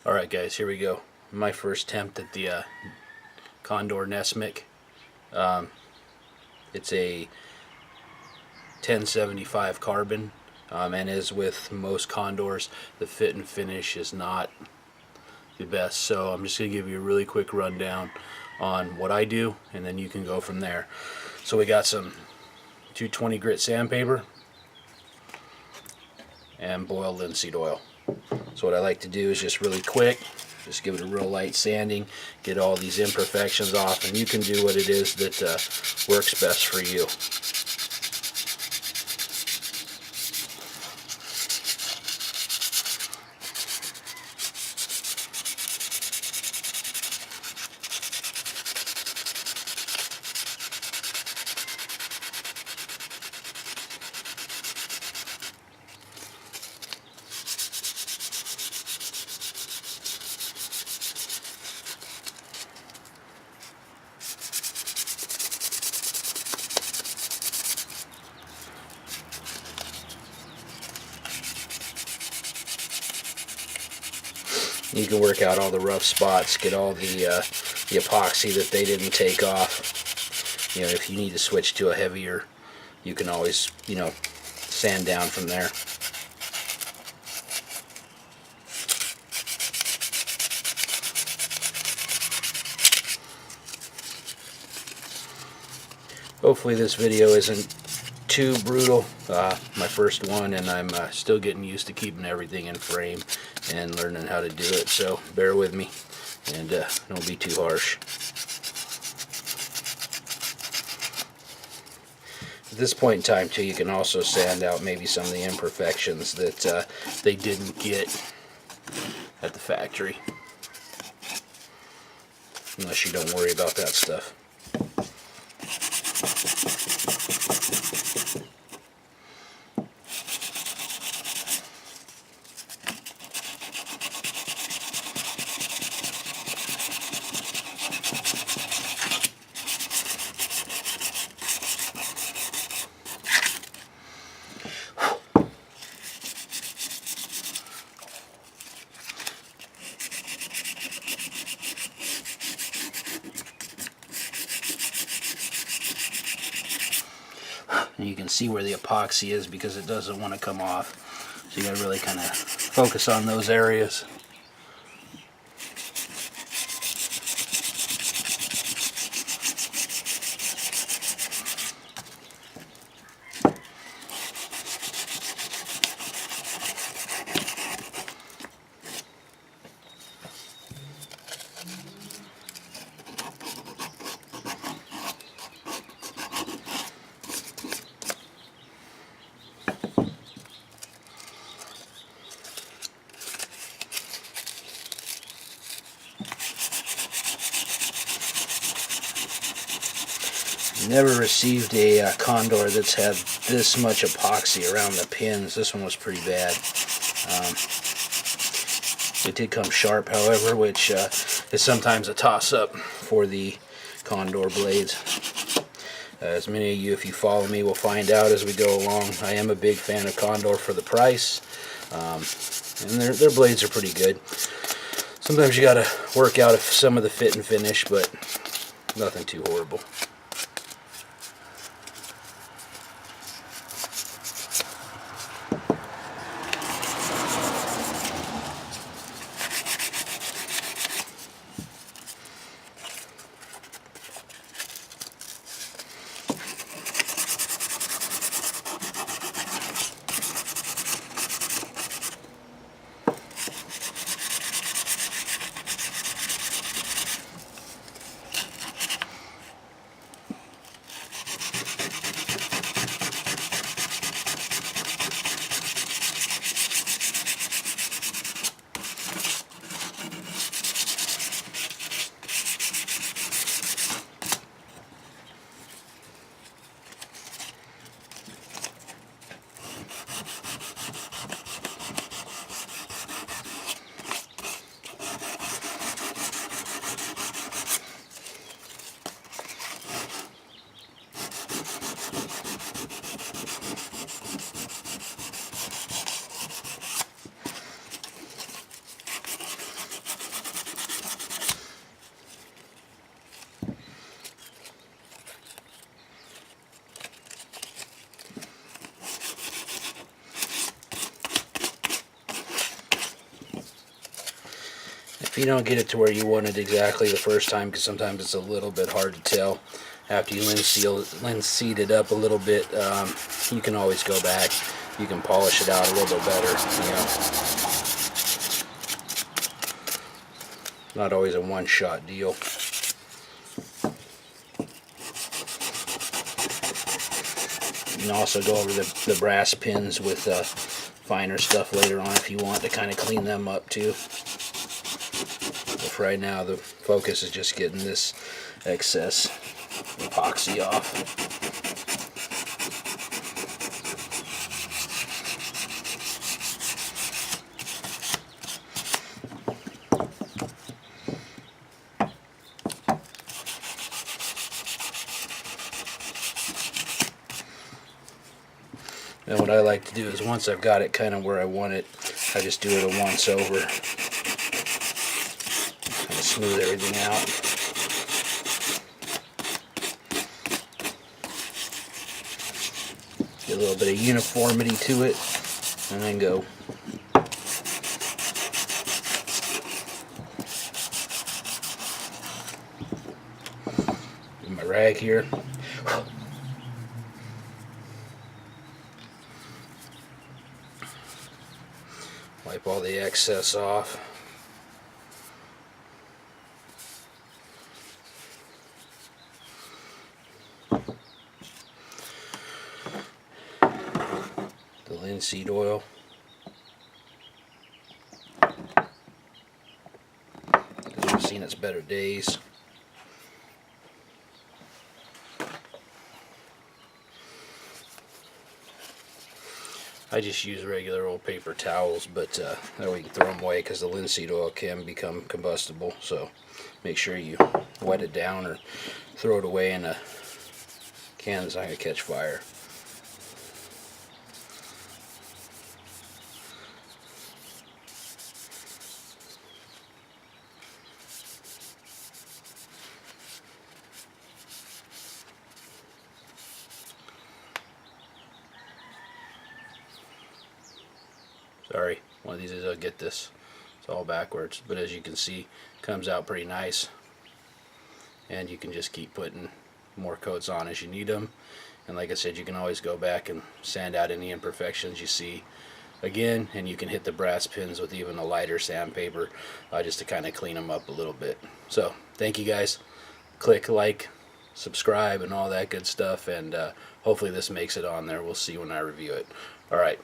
Alright guys, here we go. My first attempt at the Condor Nessmuk. It's a 1075 carbon, and as with most Condors, the fit and finish is not the best. So I'm just going to give you a really quick rundown on what I do, and then you can go from there. So we got some 220 grit sandpaper and boiled linseed oil. So what I like to do is just really quick, just give it a real light sanding, get all these imperfections off, and you can do what it is that works best for you. You can work out all the rough spots, get all the epoxy that they didn't take off. You know, if you need to switch to a heavier, you can always, sand down from there. Hopefully this video isn't too brutal. My first one, and I'm still getting used to keeping everything in frame and learning how to do it, so bear with me and don't be too harsh. At this point in time too, you can also sand out maybe some of the imperfections that they didn't get at the factory, unless you don't worry about that stuff. And you can see where the epoxy is because it doesn't want to come off. So you got to really kind of focus on those areas. Never received a Condor that's had this much epoxy around the pins. This one was pretty bad. It did come sharp, however, which is sometimes a toss-up for the Condor blades. As many of you, if you follow me, will find out as we go along, I am a big fan of Condor for the price, and their blades are pretty good. Sometimes you got to work out some of the fit and finish, but nothing too horrible. If you don't get it to where you want it exactly the first time, because sometimes it's a little bit hard to tell after you linseed it up a little bit, you can always go back. You can polish it out a little bit better, you know. Not always a one-shot deal. You can also go over the brass pins with finer stuff later on if you want to kind of clean them up too. But for right now, the focus is just getting this excess epoxy off. And what I like to do is once I've got it kind of where I want it, I just do it a once over. Kind of smooth everything out. Get a little bit of uniformity to it, and then go. Get my rag here. Wipe all the excess off. The linseed oil. Because we've seen its better days. I just use regular old paper towels, but that way you can throw them away because the linseed oil can become combustible. So make sure you wet it down or throw it away in a can that's not going to catch fire. Sorry, one of these days I'll get this. It's all backwards, but as you can see, it comes out pretty nice. And you can just keep putting more coats on as you need them. And like I said, you can always go back and sand out any imperfections you see again, and you can hit the brass pins with even a lighter sandpaper just to kind of clean them up a little bit. So thank you guys. Click like, subscribe, and all that good stuff, and hopefully this makes it on there. We'll see when I review it. Alright.